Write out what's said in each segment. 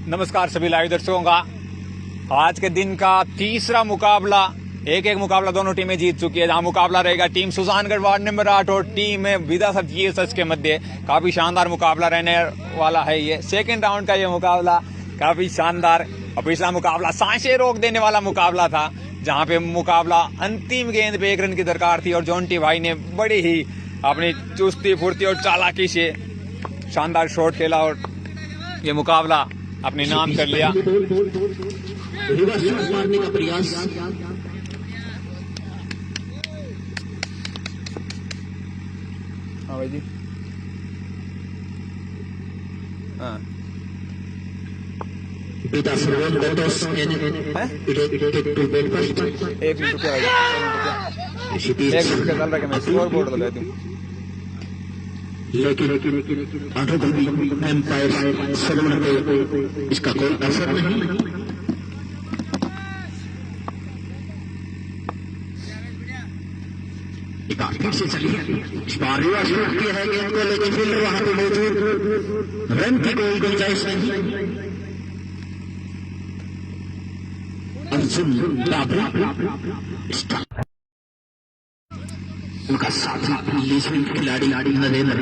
नमस्कार सभी लाइव दर्शकों का। आज के दिन का तीसरा मुकाबला, एक मुकाबला दोनों टीमें जीत चुकी है। जहां मुकाबला रहेगा टीम सुजानगढ़ वार्ड नंबर 8 और टीम विदासर जीएसएस के मध्य। काफी शानदार मुकाबला रहने वाला है। ये सेकंड राउंड का ये मुकाबला काफी शानदार और पिछला मुकाबला सांसें रोक देने वाला मुकाबला था, जहां पे मुकाबला अंतिम गेंद पे 1 रन की दरकार थी और जोंटी भाई ने बड़ी ही अपनी चुस्ती फुर्ती और चालाकी से शानदार शॉट खेला और ये मुकाबला अपने नाम कर लिया। मारने का प्रयास, हाँ भाई जी, हाँ एक मिनट क्या चल रहा है, मैं स्कोर बोर्ड बता दूं। लेकिन एम्पायर सलमान पे इसका कोई असर नहीं। फिर से चलिए, इस बार रिवा शूट किया है गेंद को, लेकिन फील्डर वहां पे मौजूद, रन की कोई गुंजाइश नहीं। अर्जुन उनका साथी खिलाड़ी नरेंद्र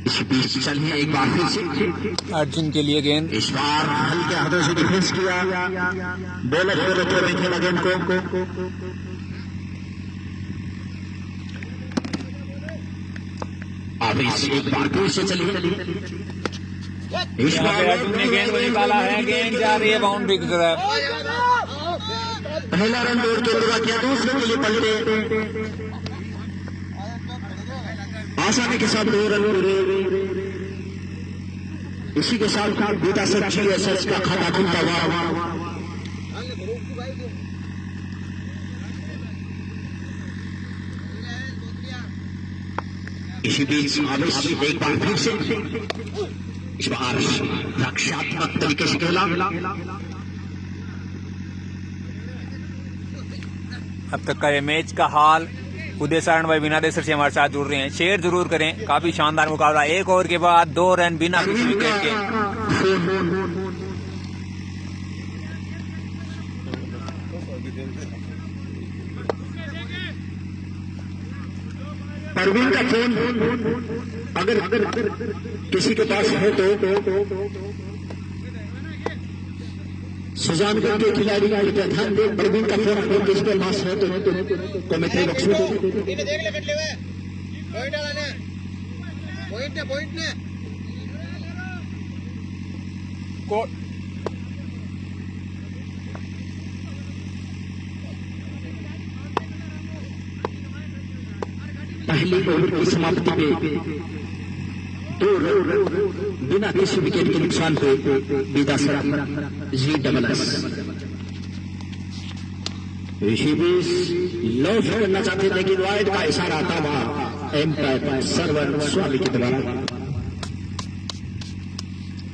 इसी बीच चलिए एक बार फिर से अर्जुन के लिए गेंद, इस बार हल्के हाथों से डिफेंस किया, बॉलर में खेला गेंद को। अब एक बार फिर से चलिए, इस बार अर्जुन ने गेंद को निकाला है, गेंद जा रही है बाउंड्री की तरफ। पहला रन दौड़ के पूरा किया, दूसरे के लिए पलटे, आसानी के साथ 2 रन पूरे। इसी के साथ विदासर जीएसएस का खाता खुलता हुआ। इसी बीच आवेश एक बार फिर से, इस बार रक्षात्मक तरीके से खेला। अब तक का ये मैच का हाल, उदय सारण भाई बिना देसर से हमारे साथ जुड़ रहे हैं, शेयर जरूर करें। काफी शानदार मुकाबला, 1 ओवर के बाद 2 रन बिना किसी विकेट के। परवीन का फोन अगर किसी के पास है तो सुजानगढ़ के खिलाड़ी का ध्यान दे। परवीन का फोन अगर किसी के पास है तो कमेटी बॉक्स में पहली ओवर की समाप्ति पे 2 रन बिना किसी विकेट के नुकसान पे विदासर GSS। ऋषि बीस लॉस करना चाहते थे कि वाइड का इशारा आता हुआ एम्पायर सरवर स्वामी के द्वारा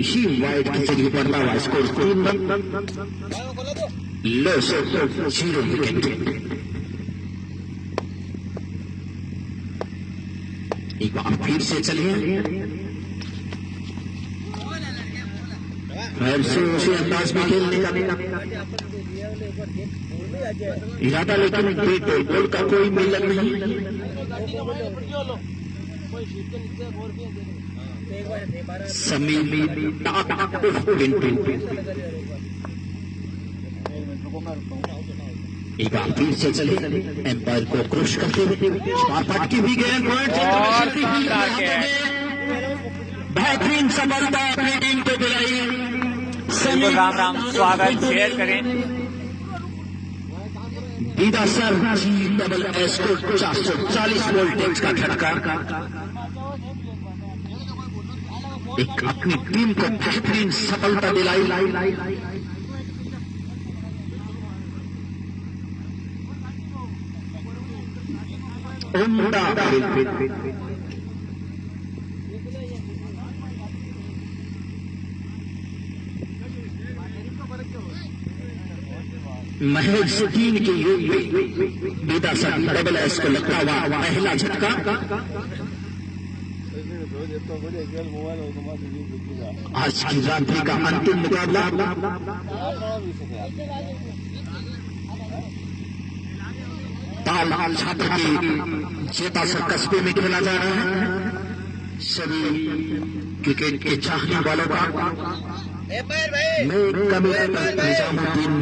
इसी वाइड के जरिए पड़ता हुआ स्कोर 3 रन, लॉस 0 विकेट। एक बार फिर से चलिए, फिर से उसी अंदाज में खेलने का इरादा, लेकिन बॉल का कोई मिलन नहीं। समीर एक बार फिर से चले, एम्पायर को क्रश करते हुए पटकी भी गेंद, बेहतरीन सफलता अपनी टीम को दिलाई। राम राम, स्वागत, शेयर करें। विदासर GSS को 440 वोल्टेज का झटका, एक अपनी टीम को बेहतरीन सफलता दिलाई। महज 3 के योग में विदासर GSS को लगता हुआ पहला झटका आज की रात्रि का अंतिम मुकाबला ताल छात्र की चेता कस्बे में खेला जा रहा है। सभी क्रिकेट के चाहने वालों का मैं commissioner Nizamuddin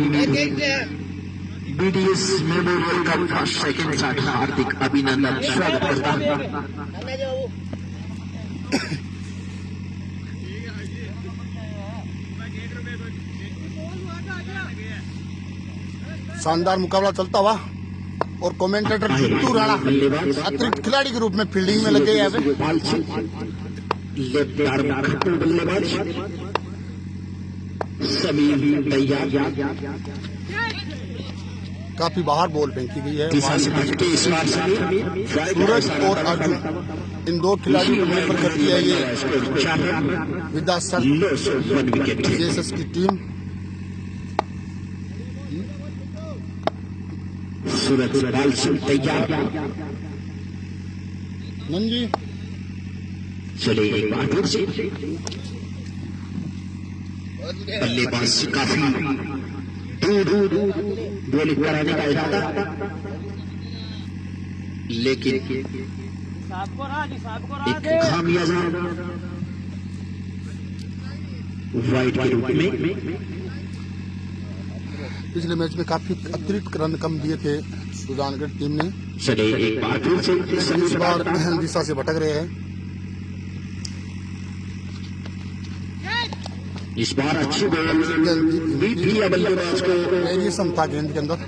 BDS memorial cup first second साथ हार्दिक अभिनंदन स्वागत करता हूं। शानदार मुकाबला चलता हुआ और कमेंटेटर चित्तू राणा अतिरिक्त खिलाड़ी के रूप में फील्डिंग में लगे हैं। बल्लेबाज सभी तैयार। काफी बाहर बॉल फेंकी गई है। सूरज और अर्जुन इन दो खिलाड़ियों को निर्भर करती है ये विद्यासर जेएसएस की टीम। सूरज बाल सिंह तैयार। नंजी चले एक बार फिर से बल्लेबाज से काफी दूर बॉलिंग कराने का इरादा, लेकिन एक खामियाजा वाइड के रूप में। पिछले मैच में काफी अतिरिक्त रन कम दिए थे सुजानगढ़ टीम ने। चले एक बार फिर से इस बार दिशा से भटक रहे हैं। इस बार अच्छी बॉल बल्लेबाज को वेरिएशन था गेंद के अंदर।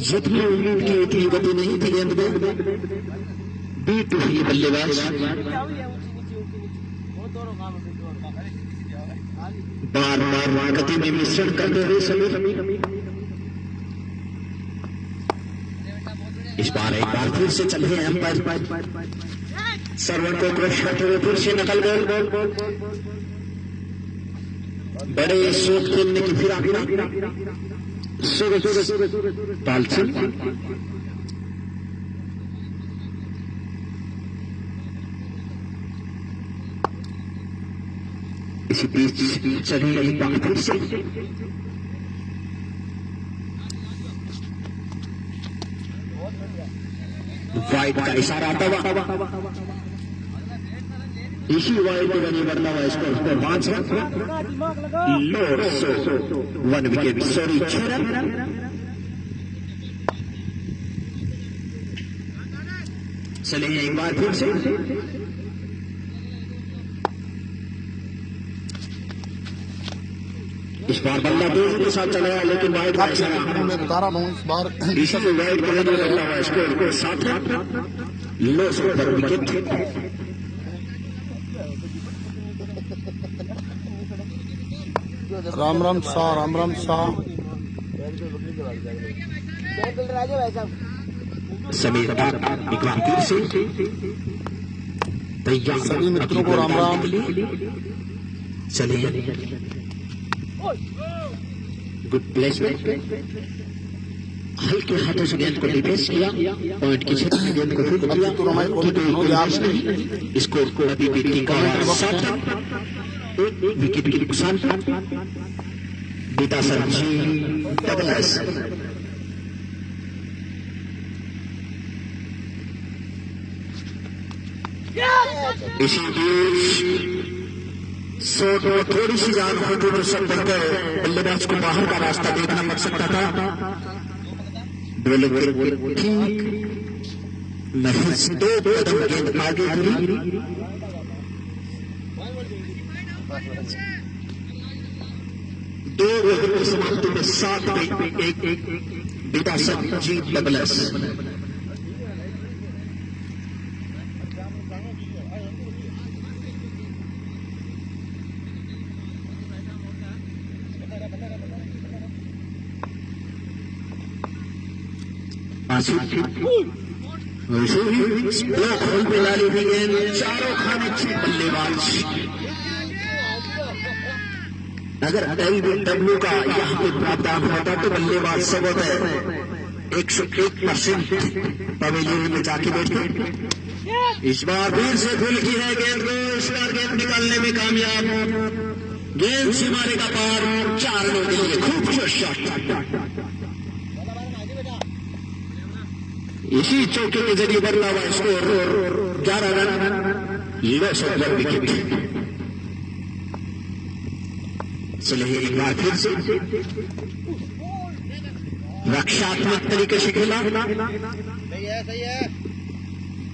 जितनी उम्मीद की उतनी गति नहीं थी गेंद में। बीट हुई बल्लेबाज बार गति में मिश्रण करते हुए सभी। इस बार एक बार फिर से चल रहे हैं अंपायर। सर्वर को क्रश करते हुए फिर से नकल बॉल बड़े शॉट खेलने की फिराक में तालसिंह इसी बीच चली एक बार फिर से वाइड का इशारा आता हुआ इसी वाइड को बनी बढ़ता हुआ score 5 run 1 wicket sorry 6 run. चलेंगे एक बार फिर से इस बार बल्ला तेजी के साथ चलाया, लेकिन वाइड का इशारा मैं बता रहा हूँ इस बार इसी वाइड को बनी बढ़ता हुआ score 7 run 9 wicket. Ram Ram Shah सभी तैयार। सभी मित्रों को राम राम। चलिए गुड प्लेसमेंट। हल्के हाथों से गेंद को डिफेंस किया, पॉइंट के क्षेत्र में गेंद को फिर दिया। स्कोर को अभी भी विकेट के नुकसान विद्यासर जी डगलस। इसी बीच शॉट में थोड़ी सी जान होती तो सब बढ़कर बल्लेबाज को बाहर का रास्ता देखना पड़ सकता था। बॉलिंग ठीक महज 2 कदम गेंद आगे गिरी। दो ओवर की समाप्ति में 7 पे 1 विद्यासर जी डगलस। ब्लॉक होल पे डाली हुई गेंद, चारों खाने अच्छे बल्लेबाज। अगर डब्ल्यू का यहाँ पे प्रावधान होता तो बल्लेबाज सब होता है। 101% पवेलियन में जाके बैठे। इस बार फिर से भूल की है गेंद को, इस बार गेंद निकालने में कामयाब, गेंद से मारेगा पार, 4 रनों के लिए खूबसूरत शॉट। इसी चौके के जरिए बदला हुआ score 11 run, loss of 1 wicket. चलिए एक बार फिर से रक्षात्मक तरीके से खेला,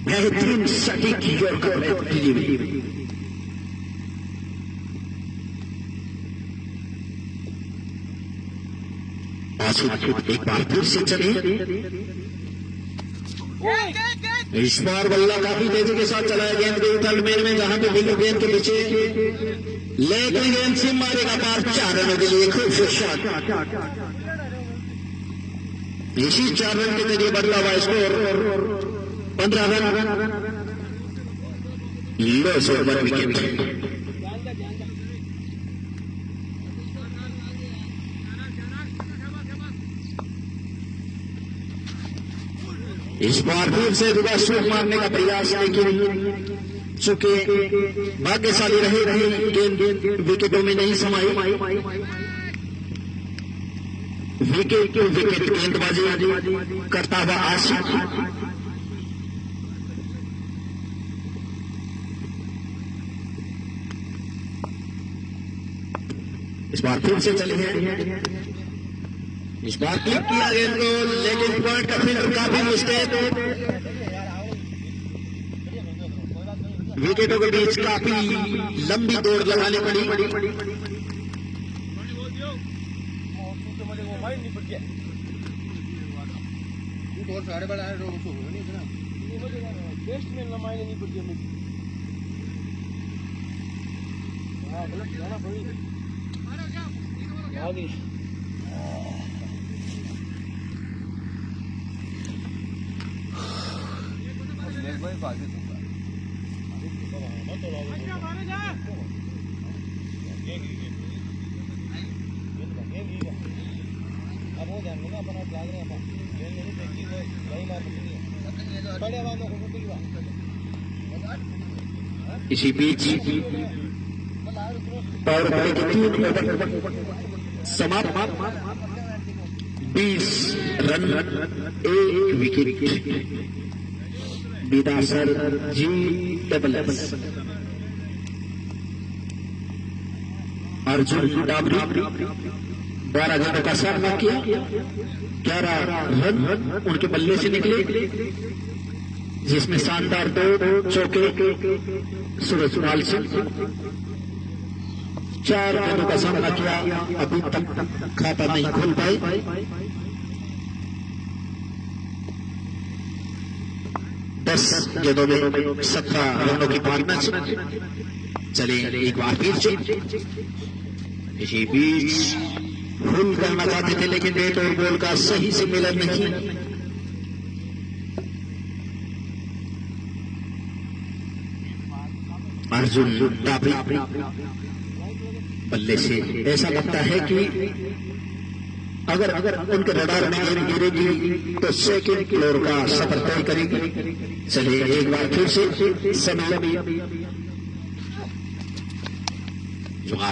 बेहतरीन सटीक यॉर्कर डिलीवरी। एक बार फिर से चले, इस बार बल्ला काफी तेजी के साथ चलाया, गेंद के तलमेल में जहां पे बिल्लू गेंद के पीछे, लेकिन गेंद से मारेगा पार, 4 रनों के लिए खूबसूरत शॉट। इसी 4 रन के जरिए बदला हुआ score 15 run, loss of 1 wicket. इस बार फिर से रिवर्स स्वीप मारने का प्रयास, लेकिन चूंकि भाग्यशाली रहे गेंद विकेटों में नहीं समाई। विकेट गेंदबाजी करता हुआ आशिक, इस बार फिर से चले हैं, इस बार क्लिक किया गेंद को, लेकिन पॉइंट का फील्डर काफी मिस्टेक, विकेटों के बीच काफी लंबी दौड़ लगानी पड़ी। इसी बीच पावर प्ले के 3 ओवर समाप्त, 20 run 1 wicket. Bidasar GSS Arjun Dabri 12 गेंदों का सामना किया, 11 रन उनके बल्ले से निकले, जिसमें शानदार 2 चौके सूरज लाल सिंह। 4 गेंदों का सामना किया, अभी तक खाता नहीं खोल पाए। 10 गेंदों में 17 रनों की पार्टनरशिप। चले एक बार फिर से, इसी बीच फुल करना चाहते थे, लेकिन बैट और बॉल का सही से मिलन नहीं। अर्जुन डाबरी बल्ले से ऐसा लगता है कि अगर उनके रडार में गेंद गिरेगी तो सेकंड फ्लोर का सफर तय करेगी। चलिए एक बार फिर से समय,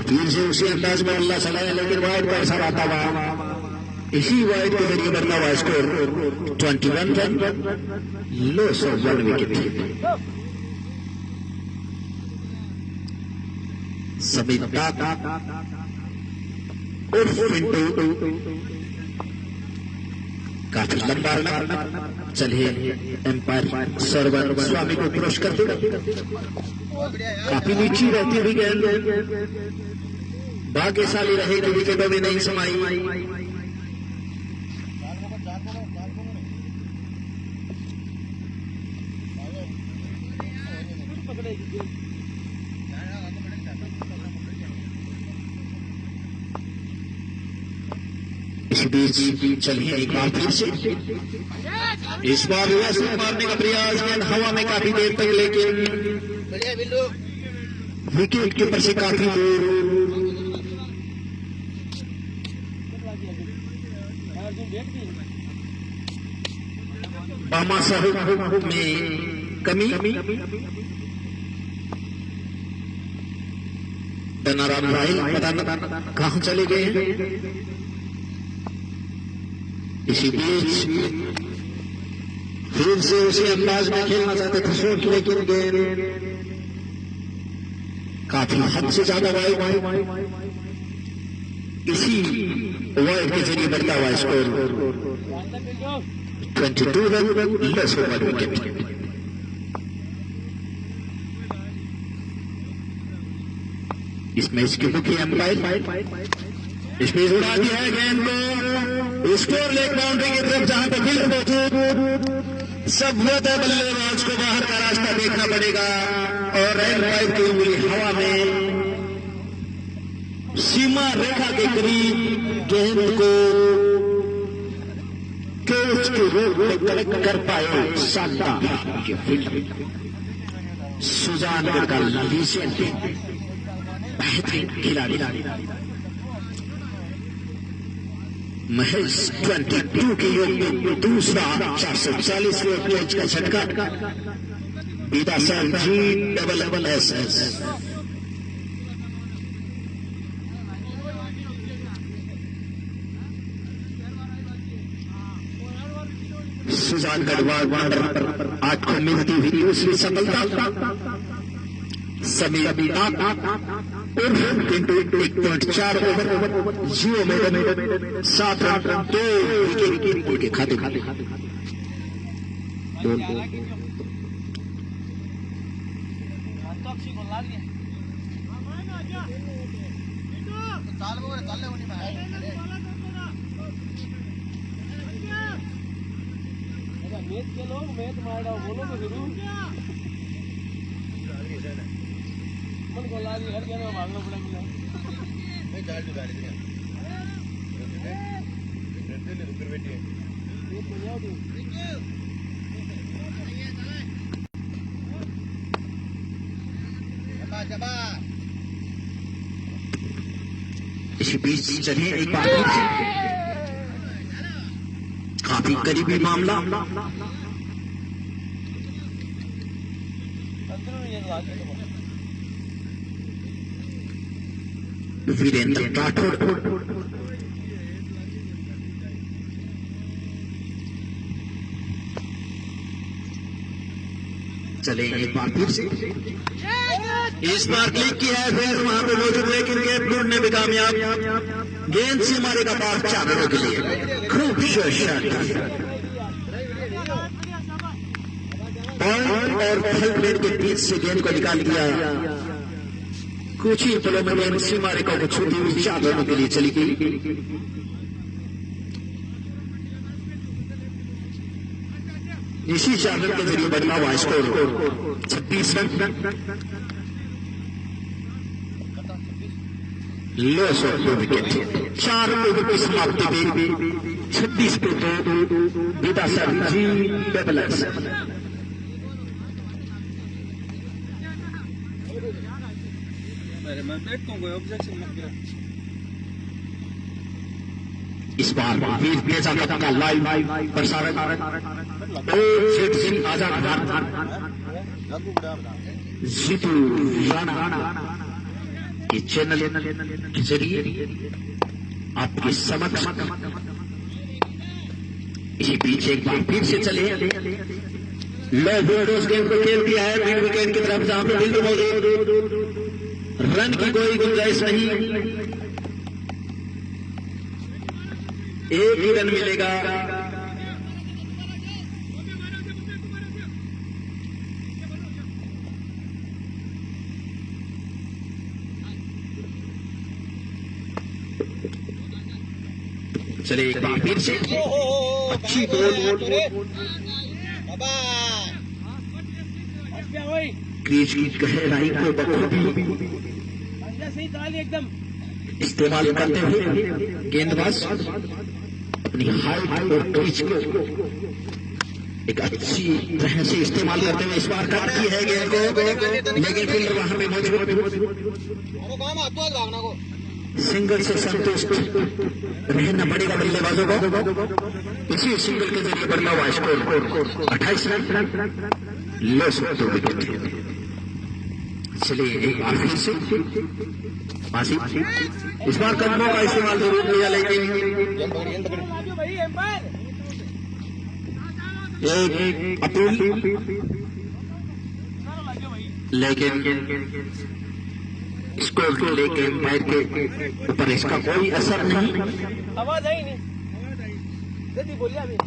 फिर से उसी अंदाज में अल्लाह चलाया, लेकिन वाइड पर असर आता हुआ, इसी वाइड के जरिए बदला हुआ score 21 run, loss of 1 wicket. Samita उर्फ पिंटू काफी लंबा रन। चलिए एम्पायर सर्वर स्वामी को पुरस्कार दे, काफी नीची रहती हुई गेंद भाग्यशाली रहे कि विकेटों में नहीं समाई। इस बीच चलिए एक बार फिर से, इस बार वैसे मारने का प्रयास, गेंद हवा में काफी देर तक, लेकिन विकेट के ऊपर से काफी दूर। बामा साहब में कमी, बनाराम राहिल पता न कहां चले गए हैं। इसी बीच फिर से उसी अंदाज में खेलना चाहते थे शॉट, लेकिन गेंद काफी हद से ज्यादा वाइड, इसी वाइड के जरिए बढ़ता हुआ score 22 run, less over wicket. इस मैच के मुख्य अंपायर इस पे उड़ा दिया है गेंद को स्कोर लेग बाउंड्री की तरफ, जहां पर फील्डर मौजूद। सब होता है बल्लेबाज को बाहर का रास्ता देखना पड़ेगा और एम्पायर की उंगली हवा में सीमा रेखा के करीब गेंद को कैच के रूप में कलेक्ट कर पाए शानदार के फील्डर सुजानगढ़ का लीजेंड बेहतरीन खिलाड़ी महज 22 के योग में दूसरा 440वें कैच का झटका। बीता सर GSS सुजानगढ़ वार्डर 8 को मिलती हुई दूसरी सफलता। समीर उर्फ 1.4 ओवर 0 में 7 रन 2 विकेट के खाते। मैच मारा बोलो तो जरूर मन को लाली हर जगह भागना पड़ेगा। मैं गाड़ी चुका रही थी डरते ले रुक कर बैठी है ये तो याद है। जबा इसी बीच चलिए एक बार काफी करीबी मामला। वीरेंद्र राठौड़ चले एक बार फिर से इस बार क्लिक किया है फिर वहां पे मौजूद, लेकिन गेंद ढूंढने में कामयाब। गेंद से मारेगा पार 4 रनों के लिए। खूब शॉट पॉइंट और फील्ड के बीच से गेंद को निकाल दिया। कुछ ही पलों में गेंद सीमा रेखा को छूती हुई 4 रनों के लिए चली गई। इसी 4 रन के जरिए बदला हुआ score 26 run, loss of 2 wicket. 4 over की समाप्ति में 26 पे 2 बीता सर GSS। इस बार वीर तेजा का लाइव प्रसारण आजाद जीतू राणा के चैनल के जरिए आपके समक्ष। इसी पीछे एक बार फिर से चले लो बोर्ड उस गेम को खेल दिया है मिड विकेट की तरफ, जहां पर बिल्कुल मौजूद रन की कोई गुंजाइश नहीं। एक ही रन मिलेगा। चले एक बार फिर से अच्छी बॉल क्रीज की गहराई को बखूबी इस्तेमाल करते हुए गेंदबाज अपनी हाइट और क्रीज को एक अच्छी तरह से इस्तेमाल करते हुए इस बार काटती है गेंद को, लेकिन फील्डर वहां पे मौजूद सिंगल से संतुष्ट रहना पड़ेगा बल्लेबाजों को। इसी सिंगल के जरिए बढ़ता हुआ स्कोर 28 रन, लॉस 2 विकेट। चलिए एक बार फिर से आसिफ इस बार कदमों का इस्तेमाल जरूर लिया, लेकिन एक अपील, लेकिन स्कोर को लेकर एम्पायर के ऊपर इसका कोई असर नहीं। आवाज आई नहीं, जल्दी बोलिए अभी।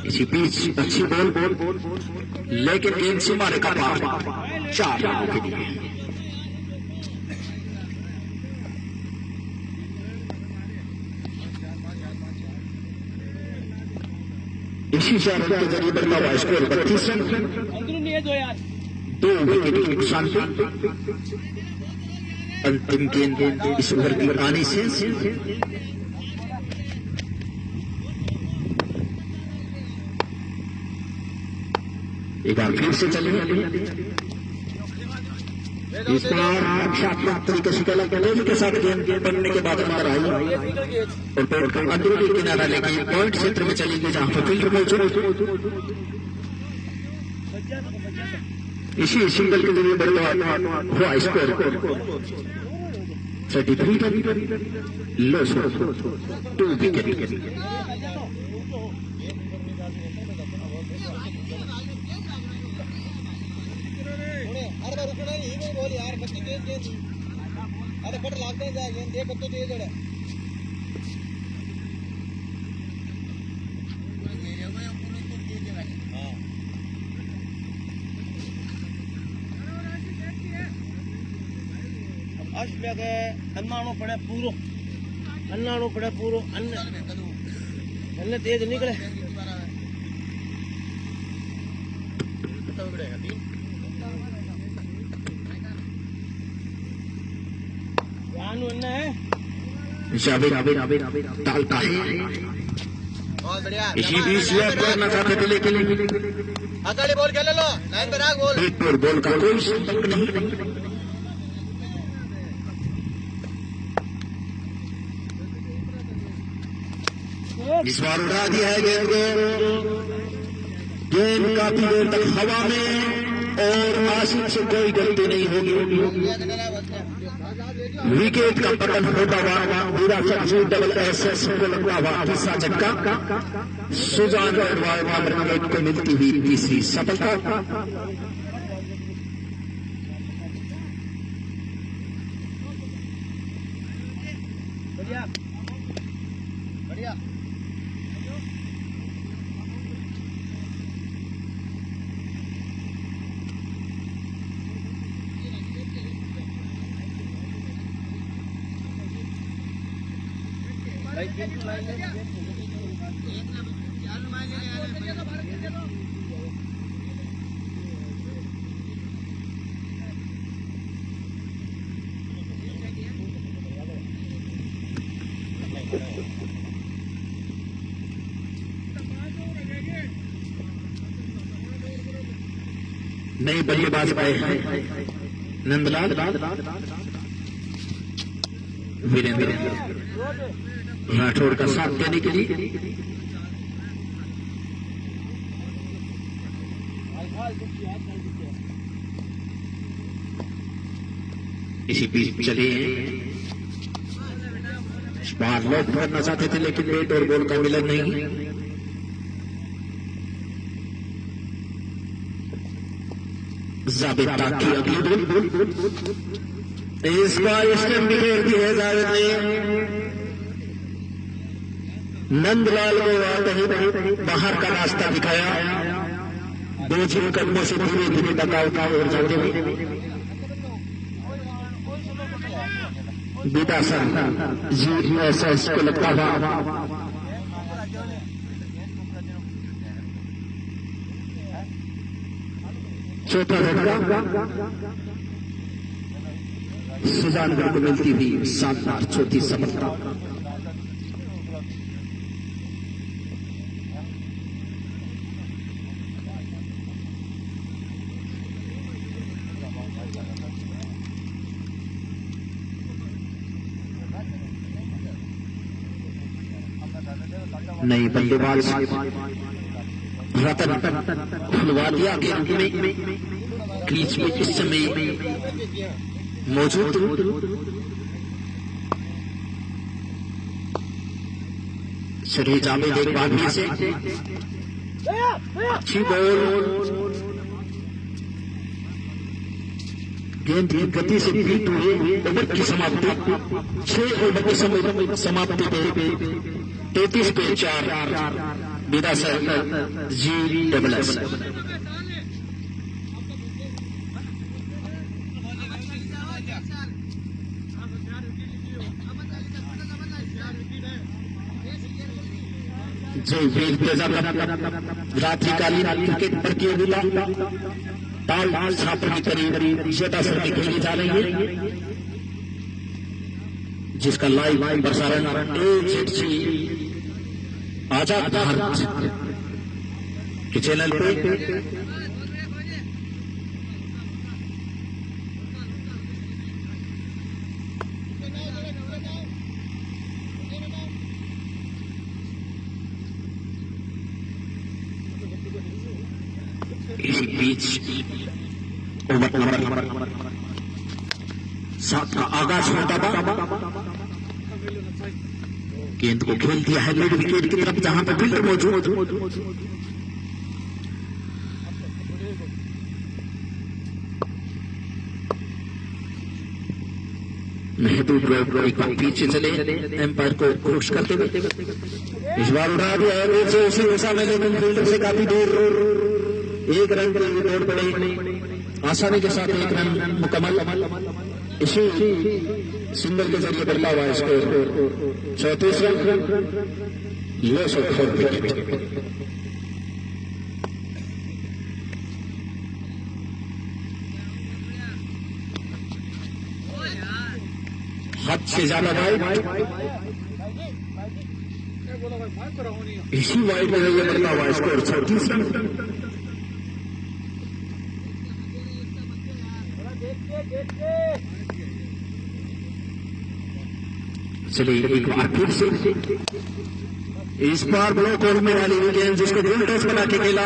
इसी बीच अच्छी बॉल लेकिन गेंद सीमा रेखा पार, 4 रनों के लिए। इसी 4 रन के जरिए बढ़ता हुआ स्कोर 32 रन, 2 विकेट के नुकसान पे। अंतिम गेंद इस ओवर की आने से एक बार फिर से चलेंगे। इस बार रक्षात्मक तरीके से खेला, गेंद के साथ गेंद बनने के बाद अंदर आई और पेड़ का अंदरूनी किनारा लेके पॉइंट क्षेत्र में चलेंगे जहां पर फील्डर मौजूद। इसी सिंगल के जरिए बढ़ता हुआ स्कोर 33 रन, लॉस 2 विकेट। यार बच्चे तेज अरे बट लागते हैं गेंद देख तो तेज है। ಅಷ್ಟೇ ಅನ್ನಾಣು ಪಡೆ ಪೂರು ಅನ್ನಾಣು ಪಡೆ ಪೂರು ಅನ್ನ तेज निकले। जावेद डालता है, इसी बीच लॉक करना चाहते थे लेकिन अकाली बॉल खेल लो, लाइन पे रख बॉल। एक पर बॉल का कोई संपर्क नहीं। इस बार उड़ा दिया है गेंद को, गेंद काफी देर तक हवा में और आसिफ से कोई गलती नहीं होगी। विकेट का पतन होता हुआ विरासत डबल एसएस को लगता हुआ तीसरा झटका, सुजान ब्रिगेड को मिलती हुई तीसरी सफलता। बढ़िया बढ़िया। नए बल्लेबाज आए हैं नंदलाल, वीरेंद्र राठौड़ का साथ देने के लिए। इसी बीच चले बाहर लॉक करना चाहते थे लेकिन बैट और बॉल का मिलन नहीं। जावेद ताकि अगली बॉल, इस बार स्टंप बिखेर दी है जावेद ने। नंदलाल को आते ही बाहर का रास्ता दिखाया, 2 कदमों से धीरे धीरे डकआउट और जाते हुए बेटा सर GSS को लगता हुआ चौथा झटका, सुजानगढ़ को मिलती हुई शानदार चौथी सफलता। नई बल्लेबाज रतन फुलवादिया के रूप में क्रीज में इस समय मौजूद। श्री जावेद एक बार फिर से अच्छी बॉल, गेंद की गति से बीट हुए ओवर की समाप्ति 6 ओवर की समाप्ति पे 33 पे 4 विदासर जी डबल्स। जय वीर प्रजापति रात्रिकालीन क्रिकेट प्रतियोगिता ताल छात्र की करीब शेटासर में खेली जा रही है, जिसका लाइव प्रसारण AZC आजाद भारत के चैनल पे इसी बीच ओवर नंबर 7 का आगाज होता था। गेंद को खेल दिया है मिड विकेट की तरफ, जहां पर फील्डर मौजूद। महबूब एक बार पीछे चले, एम्पायर को खुश करते हुए इस बार उड़ा दिया है उसी दिशा में, लेकिन फील्डर से काफी दूर। 1 रन के लिए दौड़ पड़े, आसानी के साथ 1 रन मुकम्मल। इसी सिंगल के जरिए बदला हुआ score 34 run, loss of 4 wicket. हद से ज्यादा वाइड, इसी वाइड के जरिए बदला हुआ स्कोर 36 रन। चलिए एक बार फिर से इस बार ब्लॉक ओवर में वाली गेंद, जिसको गोल टॉस बना के खेला।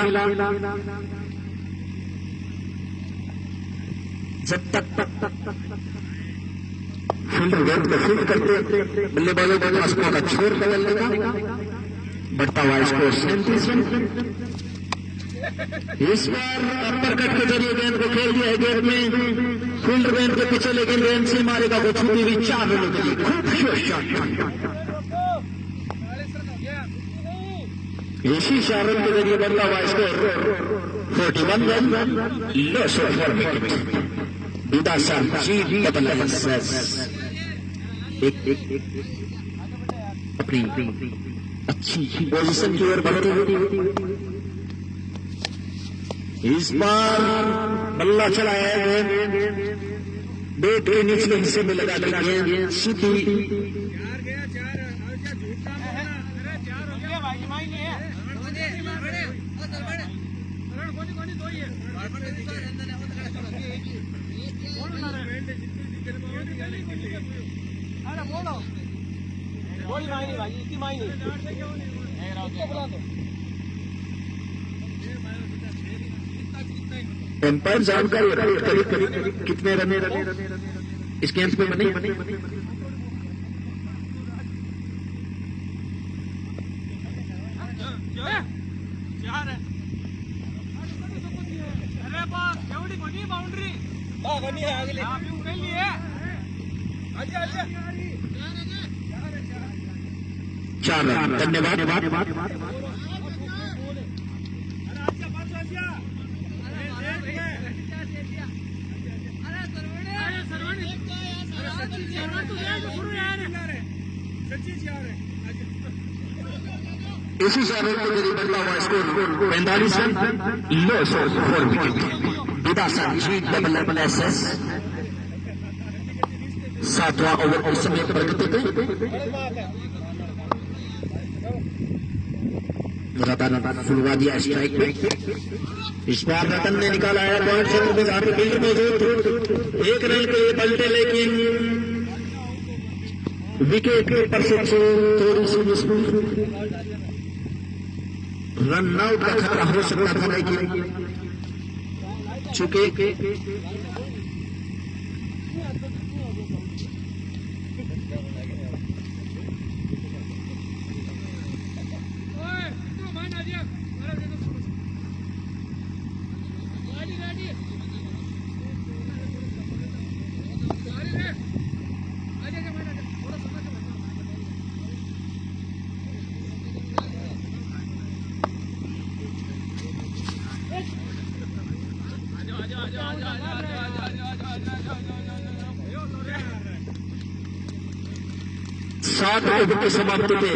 जब तक फील्डर गेंद को फील्ड करते, बल्लेबाजों को पास का छोर बदलने का बढ़ता हुआ स्कोर 37 रन। इस बार अपर कट के जरिए गेंद को खेल दिया है गेंद में, फील्डर गेंद के पीछे, लेकिन गेंद से मारेगा वो छूटी हुई 4 रनों के लिए खूबसूरत शॉट। इसी 4 रन के जरिए बदला हुआ score 41 run, loss of 4 wicket. Vidasar G double s एक अपनी अच्छी पोजीशन की ओर बढ़ते हुए इस बार बल्ला चला है, बैट के निचले हिस्से में लगा दी गेंद सीधी एम्पायर जानकारी करीब कितने रन इस गेंद पे बने। चार रन, धन्यवाद। इसी 4 रन के जरिए बदला हुआ score 45 run, loss of 4 wicket. Vidasar G double s 7वां ओवर इस समय प्रगति पे रतन फुलवादिया स्ट्राइक पे। इस बार रतन ने निकाला है पॉइंट क्षेत्र में, जहां पे फील्डर मौजूद 1 रन के लिए पलटे, लेकिन विकेट पर से थोड़ी सी रन आउट का खतरा हो सकता था, लेकिन चूंकि सात ओवर की समाप्ति पे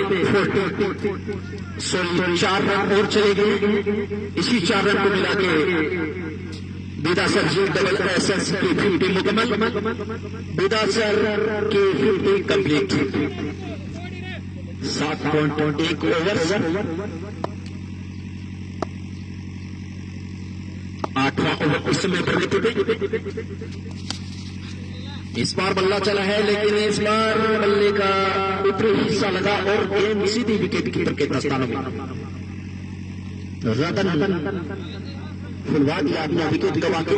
4 रन और चले गए। इसी 4 रन को मिला के बिदासर जी डबल एसएस की 50 मुकम्मल, बिदासर की 50 कंप्लीट। 7.1 ओवर, 8वां ओवर इस समय प्रगति पे। इस बार बल्ला चला है, लेकिन इस बार बल्ले का ऊपरी हिस्सा लगा और गेंद सीधी विकेट कीपर के दस्तानों में। रतन फुलवाड़ी अपना विकेट गवा के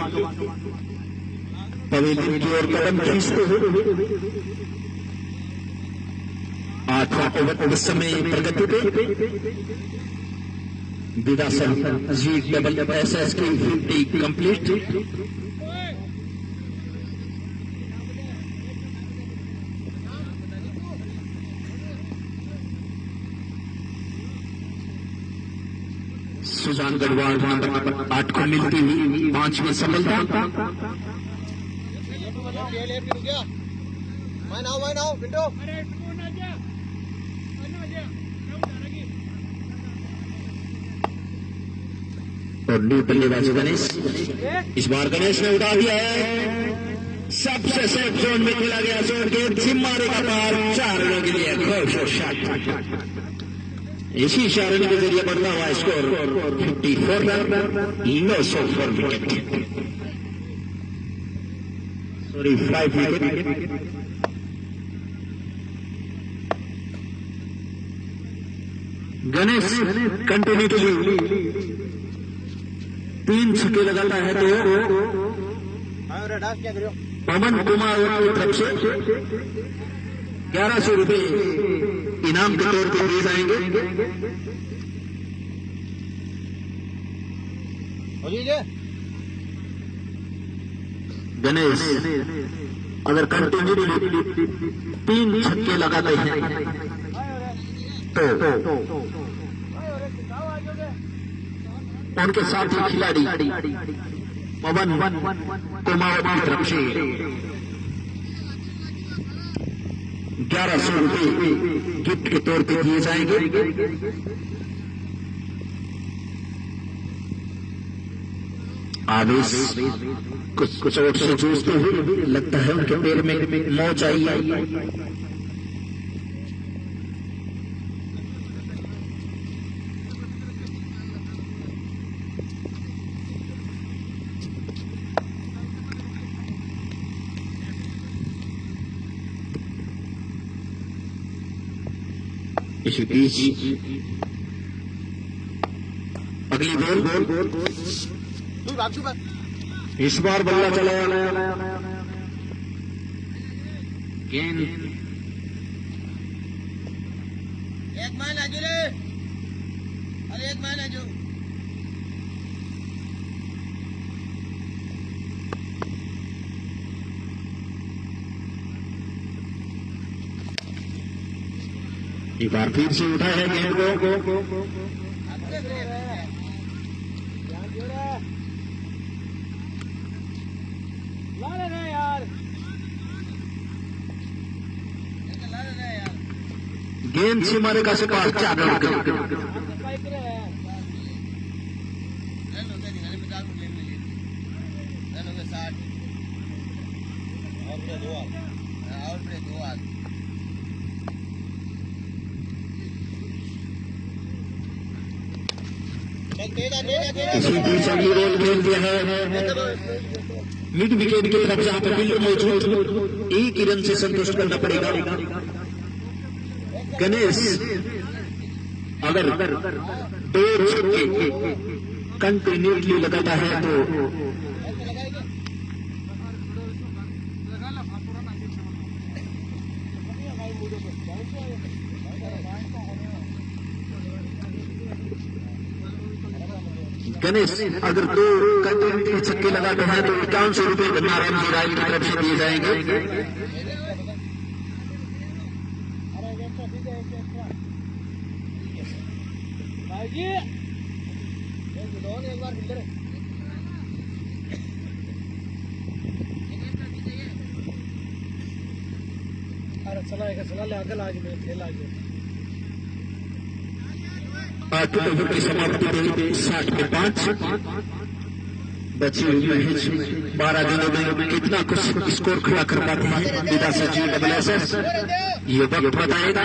पवेलियन की ओर कदम खींचते हुए 8वां ओवर इस समय प्रगति पे। बिदासर जी डबल एसएस की 50 कंप्लीट। सुजान गढ़वाल नंबर 8 को मिलती हुई 5वीं सफलता। और न्यू बल्लेबाज गणेश, इस बार गणेश ने उड़ा दिया है। सबसे सेफ जोन में खेला गया जोन गेंद सिम्मारे का पार 4 रनों के लिए खूबसूरत शॉट। इसी इशारे के जरिए बढ़ता हुआ score 54 run, loss of 4 wicket, sorry 5 wicket. Ganesh continuity 3 छक्के लगाता है तो पवन कुमार की तरफ से 1100 रुपये इनाम के तौर पर दिए जाएंगे। गणेश अगर कंटिन्यू 3 छक्के लगाते हैं तो उनके साथी खिलाड़ी पवन कुमार की तरफ से 1100 रुपये गिफ्ट के तौर पे दिए जाएंगे। आवेश कुछ चोट से जूझते हुए लगता है उनके पैर में मोच आई है। इसी बीच अगली बॉल इस बार बल्ला चला, गेंद एक माइल आजू रे, अरे एक माइल आजू। एक बार फिर से उठा है गेंद को, गेंद से मारे का सिपाही 4 रन। इसी बीच अगली बॉल खेल दिया है मिड विकेट की तरफ, जहां पर फील्डर मौजूद, एक ही रन से संतुष्ट करना पड़ेगा। गणेश अगर 2 छक्के कंटिन्यूसली लगाता है तो गणेश अगर 2 कंटिन्यूसली छक्के लगाते हैं तो 51 रुपए गन्नाराम जी राय की तरफ से दिए जाएंगे। एक बार फिल्डर अरे चला ले आगे आज में खेल आज 8 ओवर की समाप्ति पे 60 पे 5 बची हुई मैच 12 दिनों में कितना कुछ स्कोर खड़ा कर पाते हैं विदा सचिव डबल एसएस ये वक्त बताएगा।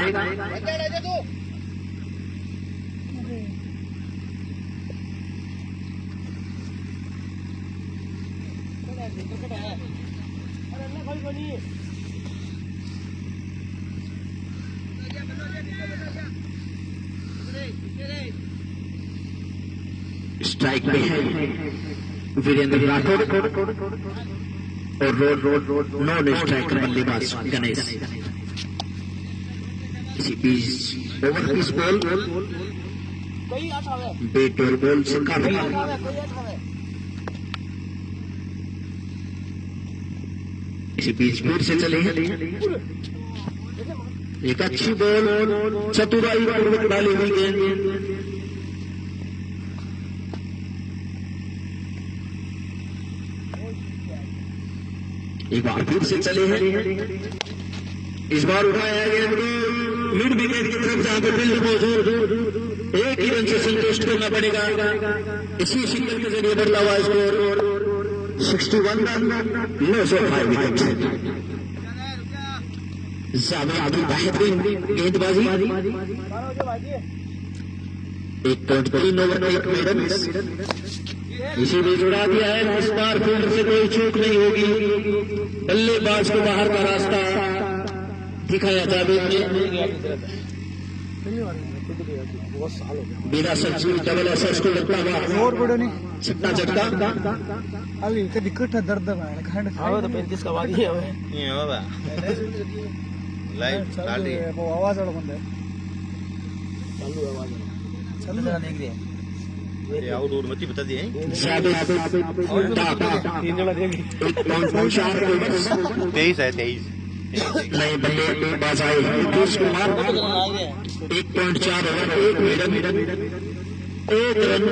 स्ट्राइक पे है वीरेंद्र राठौड़ और रोड नॉन स्ट्राइकर बल्लेबाज गणेश। इसी बीच ओवर पीस बॉल बेट और बॉल से काफी इसी बीच फिर से चले एक अच्छी बॉल चतुराई पूर्वक डाली हुई गेंद एक बार फिर से चले हैं इस बार उठाया गया मिड विकेट की तरफ जहां पर फील्ड मौजूद एक ही रन से संतुष्ट करना पड़ेगा। इसी सिंगल के जरिए बदला हुआ स्कोर 61 रन 905 विकेट। जावेद बेहतरीन गेंदबाजी 1.3 ओवर में 1 रन इसी बीच उड़ा दिया है। इस बार फील्ड से कोई चूक नहीं होगी। बल्लेबाज को बाहर का रास्ता दिखाया जावेद ने। बिना सचिव डबल एसएस को लगता हुआ छक्का चक्का ಅಲ್ಲಿ ದಿಕ್ಕಟ್ಟ ದರ್ದ ಖಂಡ ಹೌದು 35 का वादी है ये बाबा लाइव चालू है वो आवाज वाला बंद है चालू आवाज चल जरा देख रहे हैं ये आउट और मत बता दिए जावेद 3 जगह देख 23 है 23 नए बल्लेबाज आए Nitish Kumar 1.4 over 1 run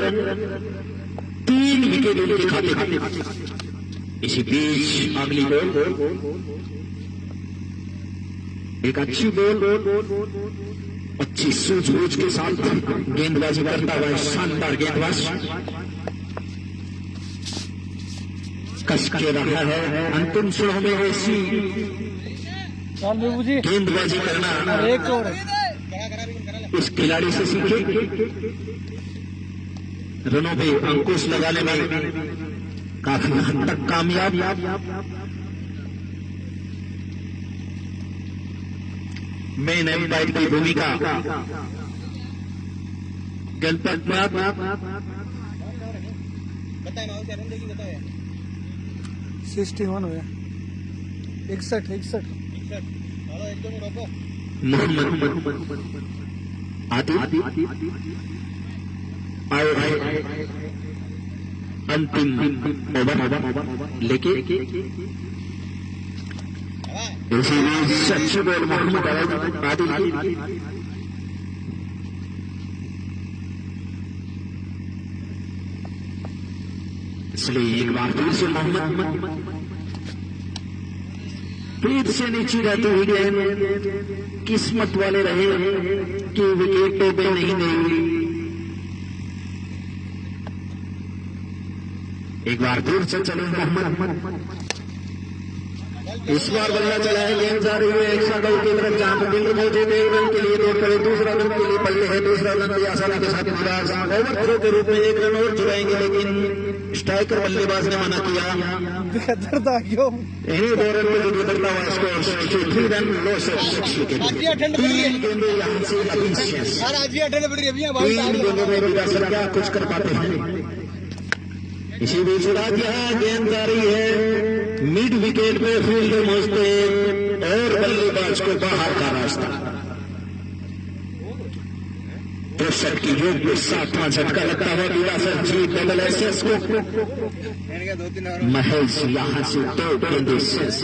3 wicket उनके खाते। इसी बीच अगली बॉल एक अच्छी बॉल अच्छी सूझबूझ के साथ गेंदबाजी करता हुआ शानदार गेंदबाज कस के रहा है। अंतिम क्षणों में ऐसी गेंदबाजी करना इस खिलाड़ी से सीखे। रनों पे अंकुश लगाने में काफी हद तक कामयाब। मेन एम्पायर की भूमिका गणपत 61 हो गया 61 मोहम्मद आदि आए अंतिम ओवर लेके सच्ची बॉल मोहम्मद आदि इसलिए एक बार फिर से मोहम्मद फिर से नीचे रहते हुए गेंद किस्मत वाले रहे कि विकेटों पे नहीं गई। एक बार फिर से चले मोहम्मद इस बार बल्ला चला है, गेंद जा रही है एक सागल की तरफ जहां पर बिल्कुल मौजूद है। एक रन के लिए दौड़ करे, दूसरा रन के लिए पल्ले है। दूसरा रन भी आसानी के साथ महाराज ओवर थ्रो के रूप में एक रन और चुराएंगे, लेकिन स्ट्राइकर बल्लेबाज ने मना किया। इन्हीं 2 रन में गुजरता हुआ score 63 run loss of 6 wicket. 3 गेंदों यहाँ से अभी शेष, 3 गेंदों में विरासत क्या कुछ कर पाते हैं। इसी बीच उड़ा दिया, गेंद जा रही है मिड विकेट पे, फील्डर मौजूद और बल्लेबाज को बाहर का रास्ता। 63 की योग में 7वां झटका लगता हुआ विरासत जीत डबल एसएस को। महज यहां से 2 गेंदें शेष।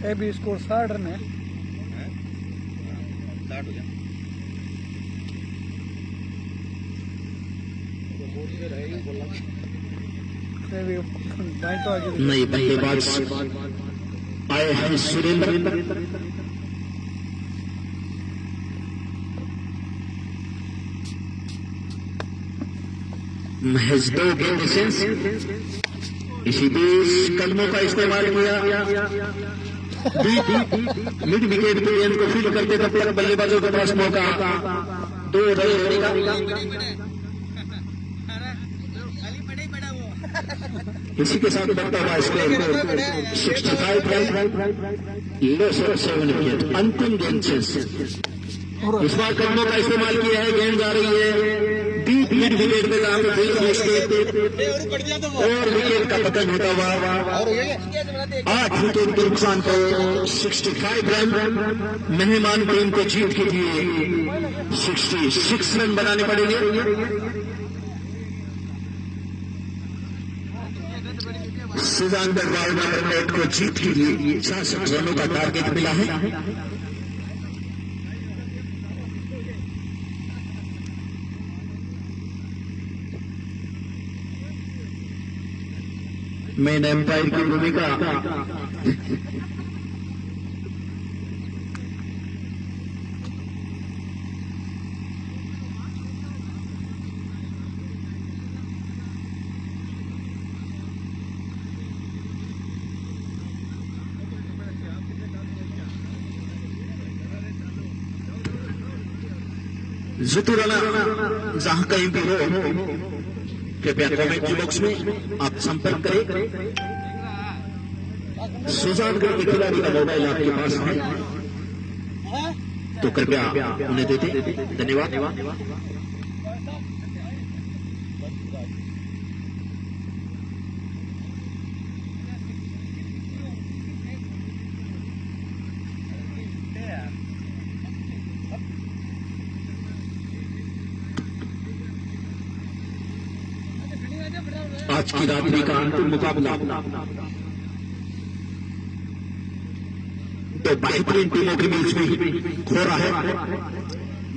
अभी स्कोर 60 रन है। नए बल्लेबाज आए हैं सुरेंद्र। महज 2 गेंद शेष। इसी बीच कदमों का इस्तेमाल किया, मिड विकेट की गेंद को फील्ड करते तब तक बल्लेबाजों के पास मौका 2 रन लेने का। इसी के साथ बढ़ता हुआ score 65 run loss of 7 wicket. अंतिम गेंद शेष। इस बार कदमों का इस्तेमाल किया है, गेंद जा रही है डीप मिड विकेट पे जहां पे और विकेट का पतन होता हुआ 8 विकेट के नुकसान पर 65 रन मेहमान टीम को जीत के लिए 66 रन बनाने पड़ेंगे। सुजान गढ़वाल नंबर 8 को जीत के लिए 66 रनों का टारगेट मिला है। मेन एम्पायर की भूमिका जुतुराना जहां कहीं भी हो, कृपया कमेंट बॉक्स में आप संपर्क करें। सुजानगढ़ के खिलाड़ी का मोबाइल आपके पास है तो कृपया उन्हें दे दें। धन्यवाद। आज की रात्रि का अंतिम मुकाबला 2 बेहतरीन टीमों के बीच में हो रहा है।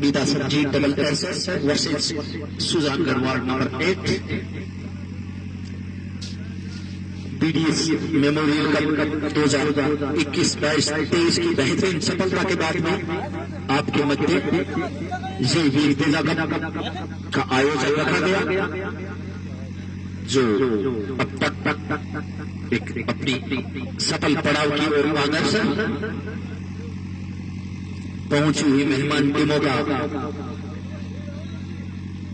बीता Sarjeet double SS versus Sujan Garhwal number 8। BDS memorial cup 2021-22-23 की बेहतरीन सफलता के बाद में आपके मध्य ये वीर तेजा कप का आयोजन रखा गया, जो अब तक एक अपनी सफल पड़ाव की ओर अग्रसर पहुंची हुई मेहमान टीमों का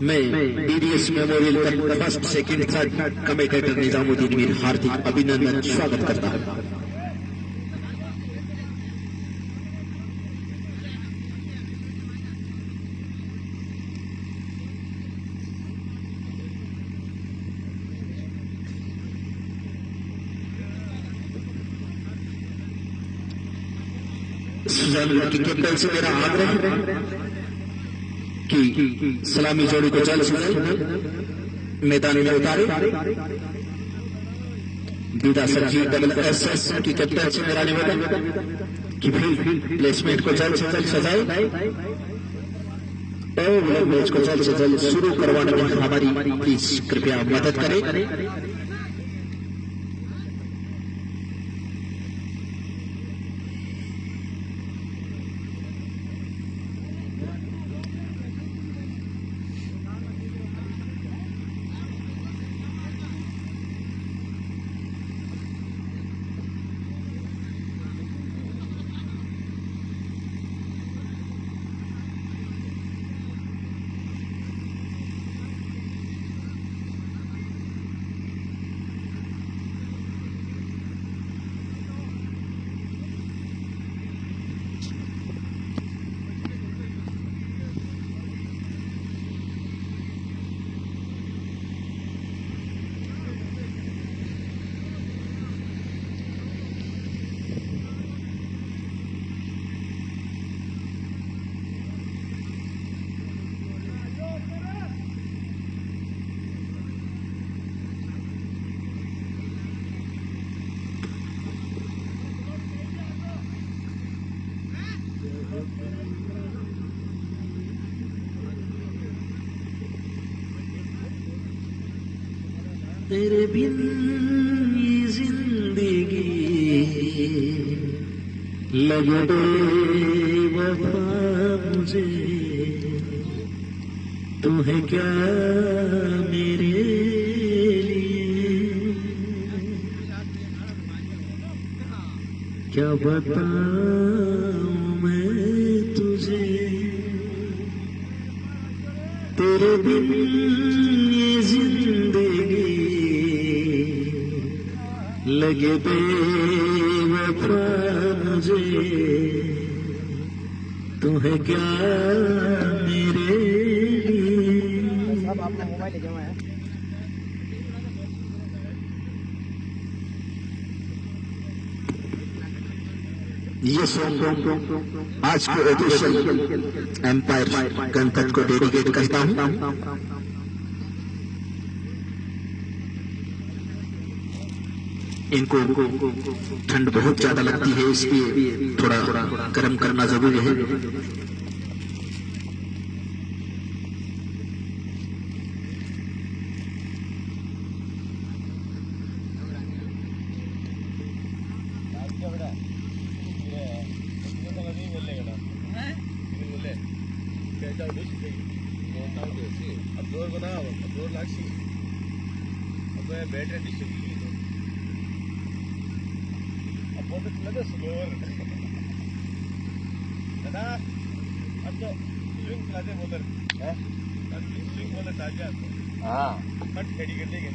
मैं BDS memorial cup first second third commentator Nizamuddin Mir हार्दिक अभिनंदन स्वागत करता हूं। सुजानगढ़ की कैप्टन से मेरा आग्रह है कि सलामी जोड़ी को जल्द से जल्द मैदान में उतारे। बीदा सरजीत डबल एसएस की कैप्टन से मेरा निवेदन कि फील्ड प्लेसमेंट को जल्द से जल्द सजाए और मैच को जल्द से जल्द शुरू करवाने में हमारी प्लीज कृपया मदद करें। तेरे बिन ये जिंदगी लगे बेवफा मुझे, तू है क्या मेरे लिए, क्या बताऊं मैं तुझे, तेरे बिन ये जिंदगी लगे बेवफा मुझे, तू है क्या मेरे लिए। सब अपना मोबाइल ले जाओ है। ये सॉन्ग आज के ऑफिशियल एम्पायर गणपत को डेडिकेट करता हूँ। इनको ठंड बहुत ज्यादा लगती है, इसलिए थोड़ा गर्म करना जरूरी है। बैटरी डिस्ट्रीब्यूट अब बहुत लगे स्लोअर दादा अब तो स्विंग चलाते मोटर है, स्विंग वाला ताजा हाँ कट खड़ी कर देंगे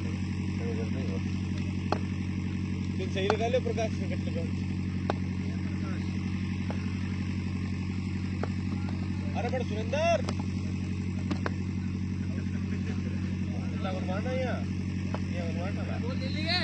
दिन सही लगा ले प्रकाश से कट लगा। अरे बड़ा सुरेंदर बनवाना या ये बनवाना ना बोल दिल्ली है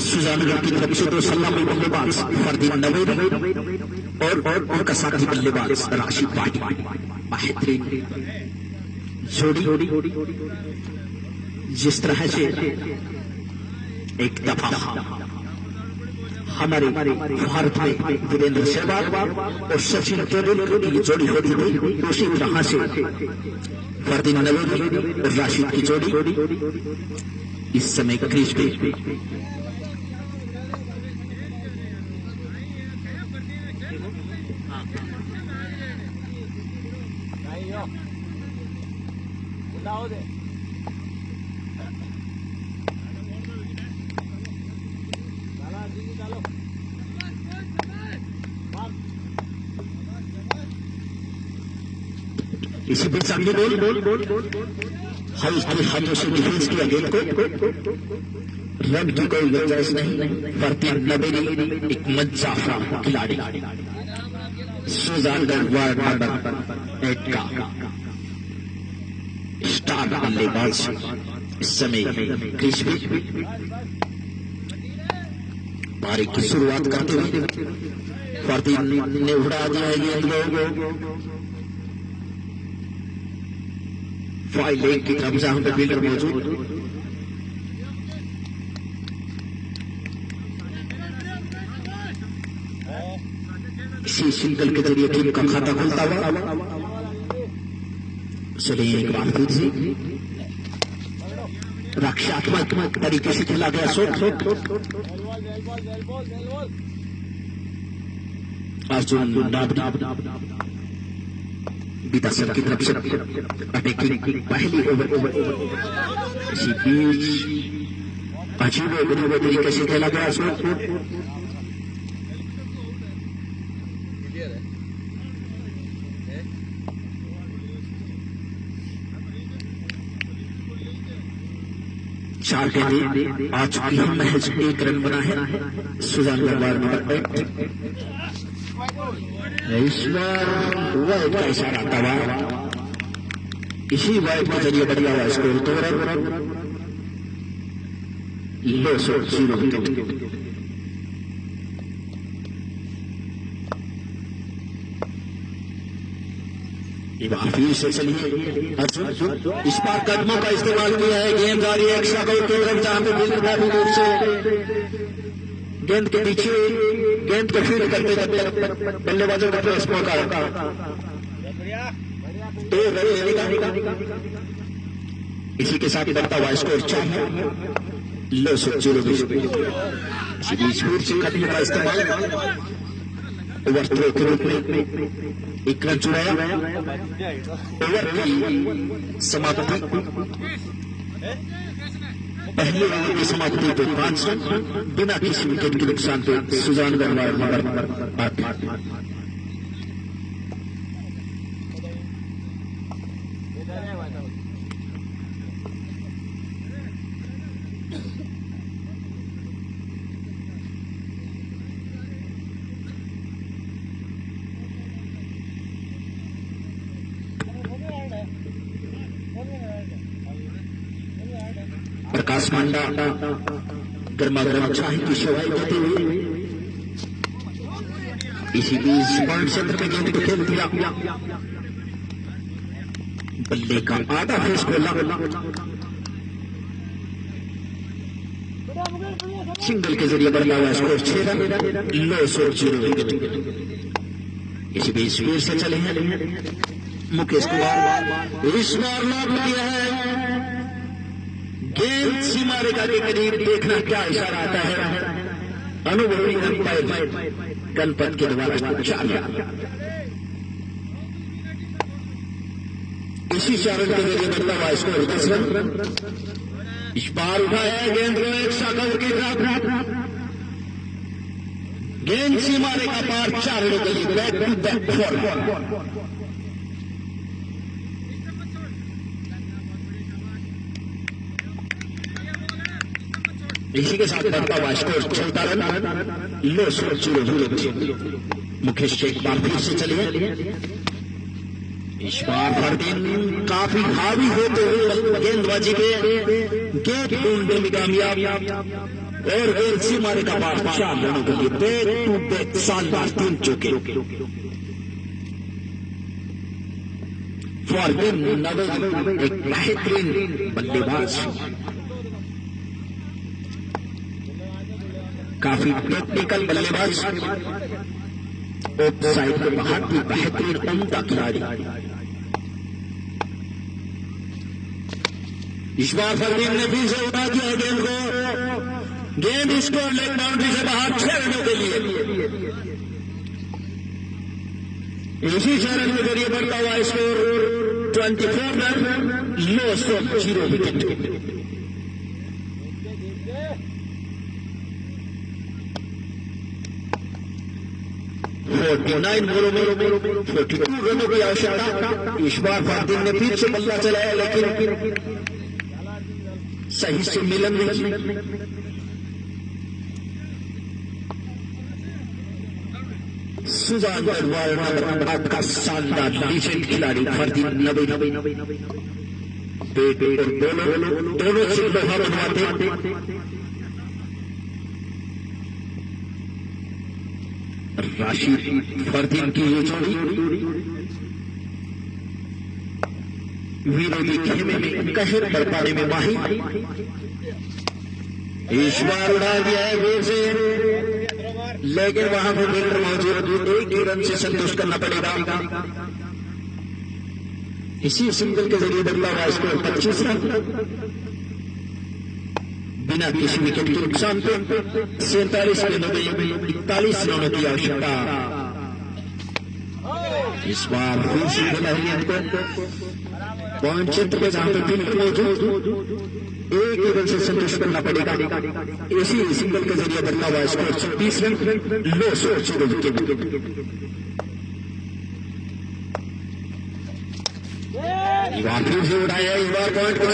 सुजानगढ़ की तरफ से तो सलामी बल्लेबाज फरदीन नवेद और उनका साथी बल्लेबाज राशिद पाटिल बेहतरीन जोड़ी। जिस तरह से एक दफा हमारे भारत में वीरेंद्र सहवाग और सचिन तेंदुलकर की जोड़ी होती थी, उसी तरह से फरदीन नवेद और राशिद की जोड़ी इस समय क्रीज पे इसी बीच अगली बॉल हाई हाथों से डिफेंस किया गेंद को, रन की कोई गुंजाइश नहीं। फरदीन नवेद एक मज्जाफा खिलाड़ी, सुजानगढ़ वार्ड नंबर 8 का स्टार बल्लेबाज इस समय क्रीज पे पारी की शुरुआत करते हुए फरदीन ने उड़ा दिया गेंद को। फाइल लेग की तरफ जहां पे फील्डर मौजूद, इसी सिंगल के जरिए टीम का खाता खुलता हुआ। चलिए एक बार फिर से रक्षात्मक तरीके से खेला गया शॉट। अर्जुन डाबरी विदासर की तरफ से अटैकिंग पहली ओवर इसी बीच अजीब तरीके से खेला गया शॉट। चार गेंदें आ चुकी है, महज 1 रन बना है सुजानगढ़ वार्ड नंबर 8। इस बार वाइड का इशारा दबा, इसी वाइड के जरिए बदला हुआ स्कोर 2 रन। लो शॉट 0 विकेट। एक बार फिर से चलिए अर्जुन, इस बार कदमों का इस्तेमाल किया है। गेंद आ रही है एक शॉट की तरफ, जहां पे बिल्कुल काफी दूर से गेंद के पीछे गेंद को फील्ड करते करते बल्लेबाजों का प्रयास मौका तो इसी के साथ बढ़ता हुआ स्कोर 4 लो 0 से कदमों का इस्तेमाल ओवर थ्रो के रूप में एक रन चुराया। ओवर की समाप्ति, पहले ओवर की समाप्ति पे 5 रन बिना किसी विकेट के नुकसान पे सुजान गढ़वाल नंबर 8। प्रकाश मांडा गर्मा गर्म चाय की सेवाएं देते हुए इसी बीच पॉइंट क्षेत्र में गेंद को खेल दिया। बल्ले का आधा फेस खोला, सिंगल के जरिए बदला हुआ स्कोर 6 रन लो 0। इसी बीच फिर से चले हैं मुकेश कुमार, इस बार लॉक किया है। गेंद सीमा रेखा के करीब, देखना क्या इशारा आता है। अनुभवी अंपायर गणपत के द्वारा 4 रन। इसी 4 रन के जरिए बढ़ता हुआ स्कोर 10 रन। इस बार उठाया गेंद को एक शाखा की तरफ, गेंद सीमा रेखा पार 4 रनों के लिए बैक टू बैक 4। इसी के साथ बढ़ता हुआ स्कोर 14 रन लो 0। मुकेश एक बार फिर से चलिए। इस बार फरदीन काफी हावी होते हुए गेंदबाजी पे गेंद ढूंढने में कामयाब और गेंद सीमा रेखा पार 4 रनों के लिए बैक टू बैक शानदार 3 चौके। फरदीन नवीन एक बेहतरीन बल्लेबाज, काफी टेक्निकल बल्लेबाज, ऑफ साइड के बाहर भी बेहतरीन उम्दा खिलाड़ी। इस बार फरदीन ने फिर से उठा दिया गेंद को, गेंद स्कोर लेग बाउंड्री से बाहर 6 रनों के लिए। इसी 6 रन के जरिए बढ़ता हुआ स्कोर 24 रन लो 0 विकेट। 49 ओवरों में 42 रनों की आवश्यकता। इस बार फरदीन ने फिर से बल्ला चलाया, लेकिन सही से मिलन नहीं। सुजान गढ़वाल नंबर 8 का शानदार डिफेंस खिलाड़ी फरदीन नबी पेट और दोनों से लोहा बनवाते। राशिद फरदीन की ये जोड़ी वीरों की खेमे में कहर बरपाने में माहिर। इस बार उड़ा दिया है वेर से, लेकिन वहां पर फील्डर मौजूद, एक ही रन से संतुष्ट करना पड़ेगा। इसी सिंगल के जरिए बदला हुआ स्कोर 25 रन बिना किसी विकेट के नुकसान पे 47 गेंदों में 41 रनों की आवश्यकता। इस बार फिर से खेला है हमको पॉइंट क्षेत्र पे, जहां पे फील्ड मौजूद, एक ही रन से संतुष्ट करना पड़ेगा। इसी सिंगल के जरिए बदला हुआ स्कोर 26 रन लो 0 विकेट। बार फिर से उठाया, इस बार पॉइंट को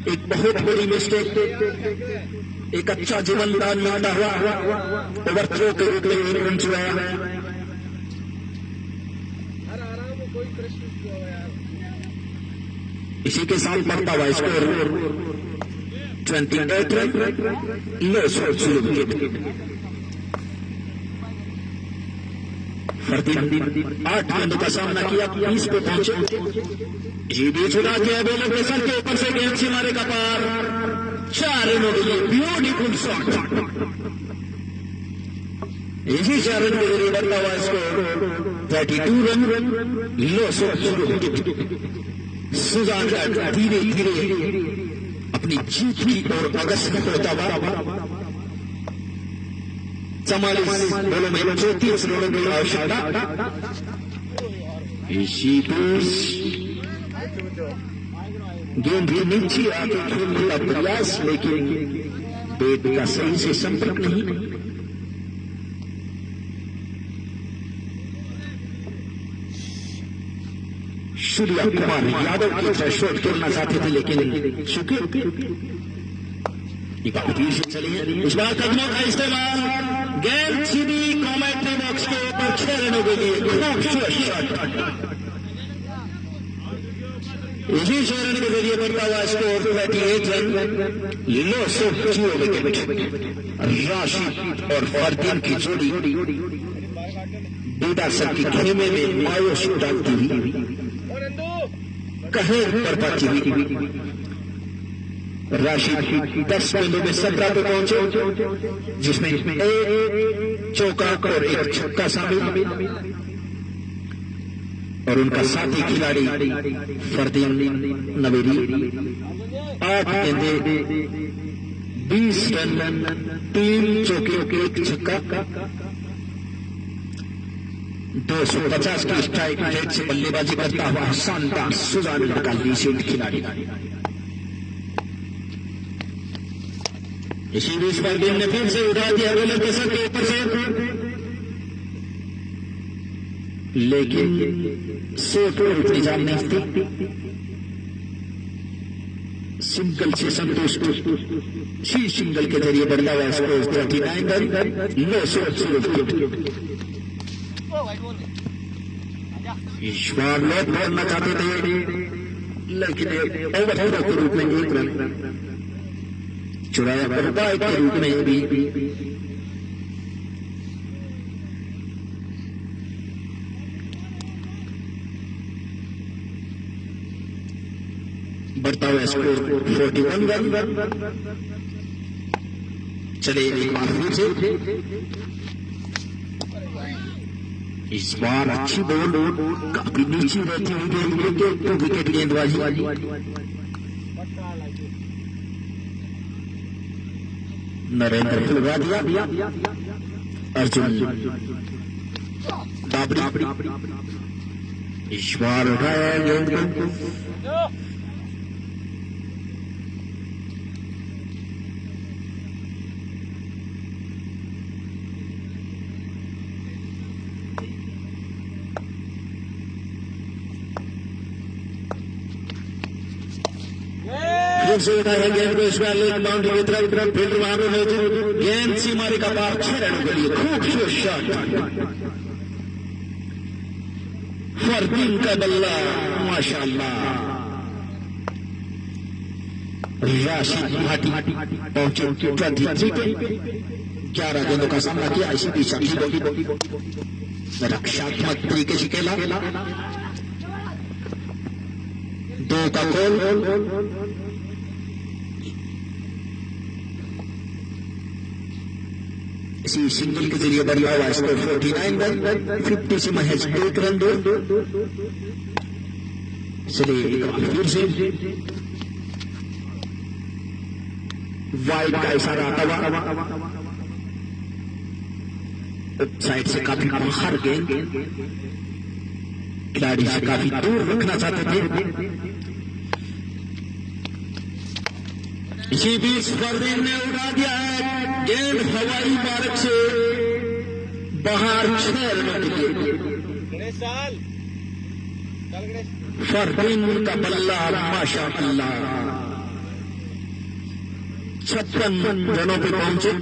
एक बहुत बड़ी मिस्टेक, एक अच्छा जीवन दान मिलता हुआ ओवर थ्रो के रूप में 1 रन चुराया। इसी के साथ बढ़ता हुआ स्कोर 28 रन लो 0 विकेट। फरदीन 8 गेंदों का सामना किया, 20 पे पहुंचे। ये बीच उड़ा के बॉलर के सर के ऊपर से गेंद से मारे का पार, 4 रनों के लिए ब्यूटीफुल शॉट। इसी 4 रन के जरिए बढ़ता हुआ स्कोर 32 रन। लो सुजान धीरे धीरे अपनी जीत की ओर अग्रसर होता हुआ 44 बॉलों में 34 रनों की आवश्यकता। इसी गेंद के नीचे आके खेलने का प्रयास, लेकिन बैट का सही से संपर्क नहीं। सूर्या कुमार यादव की तरह शॉट खेलना चाहते थे, लेकिन चुके। चलिए इस बार कदमों का इस्तेमाल, गेंद सीधी कॉमेंट्री बॉक्स के ऊपर 6 रनों के लिए खूबसूरत शॉट। इसी 6 रन के जरिए बढ़ता हुआ स्कोर 38 रन। लो 0 विकेट। राशिद और फरदीन की जोड़ी बेटा सर के खेमे में मायूस डालती हुई कहर पर पाती हुई। राशिद 10 गेंदों में 17 पे पहुंचे, जिसमें एक चौका और एक छक्का शामिल, और उनका साथी खिलाड़ी फरदीन नवेरी 8 गेंदे 20 रन, 3 चौके, 1 छक्का। 250 की स्ट्राइक रेट से बल्लेबाजी करता हुआ शानदार सुजान का लीजेंड खिलाड़ी। इसी बीच पर गेंद ने फिर से उठा दिया बॉलर के सर के ऊपर से, लेकिन सेफ पर उतनी जान नहीं थी। सिंगल से संतुष्ट, सी सिंगल के जरिए बढ़ता हुआ स्कोर 39 रन। लो 0 ईश्वर लौट करना चाहते थे, लेकिन ओवर के रूप में 1 रन चुराया, बर्बाद के रूप में भी बढ़ता हुआ स्कोर 41 रन। चले एक बार फिर से, इस बार अच्छी बॉल काफी नीचे रहती हुई गेंद, 2 विकेट गेंदबाजी। नरेंद्र खिलवा दिया, अर्जुन बाबरी इस बार उठाया गेंद को। से उठाया गेंद को, इस बार एक बाउंड्री की तरफ फील्डर वहां पर मौजूद, गेंद सीमारे का पार 6 रनों के लिए खूबसूरत शॉट। फरदीन का बल्ला माशाअल्लाह। राशिद भाटी पहुंचे 23 पे, 11 गेंदों का सामना किया। इसी बीच रक्षात्मक तरीके से खेला, 2 का गोल। इसी सिंगल के जरिए बढ़ा हुआ स्कोर 49 रन। 50 से महज 1 रन दो। चलिए एक बार फिर से वाइड का इशारा आता हुआ, साइड से काफी बाहर गेंद, खिलाड़ी से काफी दूर रखना चाहते थे। इसी बीच फरदीन ने उड़ा दिया है गेंद हवाई मार्ग से बाहर 6 रनों के लिए। फरदीन का बल्ला माशाअल्लाह 56 रनों पे पहुंचे।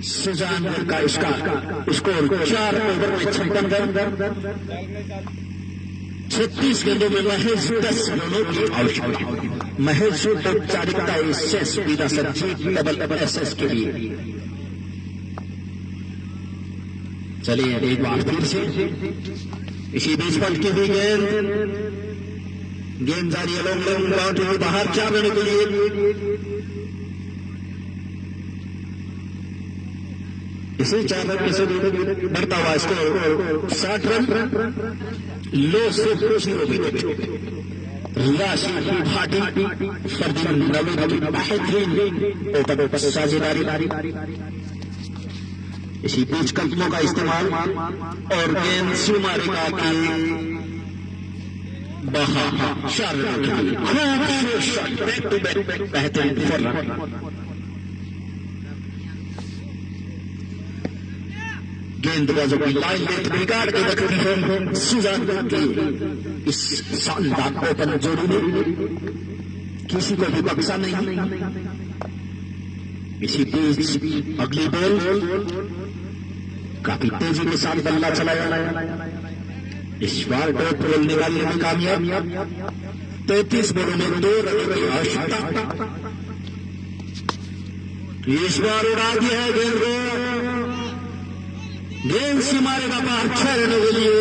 सुजान का इसका स्कोर 4 ओवर में 56 रन। 36 गेंदों में महज 10 रनों की आवश्यकता। महज औपचारिकता SS विरासत जीत डबल SS के लिए। चलिए एक बार फिर से इसी बीच पलटी हुई गेंद जारी है लॉन्ग लॉन्ग बाउंड्री के बाहर 4 रनों के लिए। इसी 4 रन के साथ बढ़ता हुआ स्कोर 60 रन। लो से 0 विकेट। राशि भाटी फरदीन नवीद की बेहतरीन ओपन पर साझेदारी। इसी बीच कदमों का इस्तेमाल और गेंद सुमारिका की बहा 4 रन के लिए खूबसूरत शॉट बैक टू बैक बेहतरीन 4 रन। गेंदबाजों की लाइन लेंथ बिगाड़ के रखती है सुजान की इस शानदार ओपन जोड़ी ने किसी को भी बख्शा नहीं। इसी बीच अगली बॉल काफी तेजी के साथ बल्ला चलाया। इस बार डॉट बॉल निकालने में कामयाब। 33 बॉलों में 2 रनों की आवश्यकता। इस बार उड़ा दिया है गेंद को। गेंद से मारेगा बाहर 6 रनों के लिए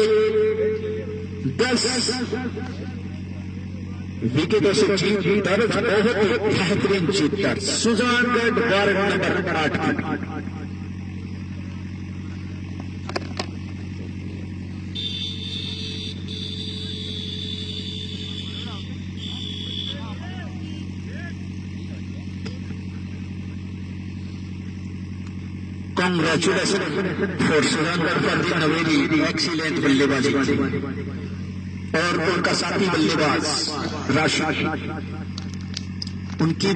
10 विकेटों से जीत दर्ज। बहुत ही बेहतरीन जीत दर्ज सुजानगढ़ वार्ड नंबर 8 की। Congratulation for Sujangarh Fardeen Navedi excellent बल्लेबाजी और उनका साथी बल्लेबाज राशि उनकी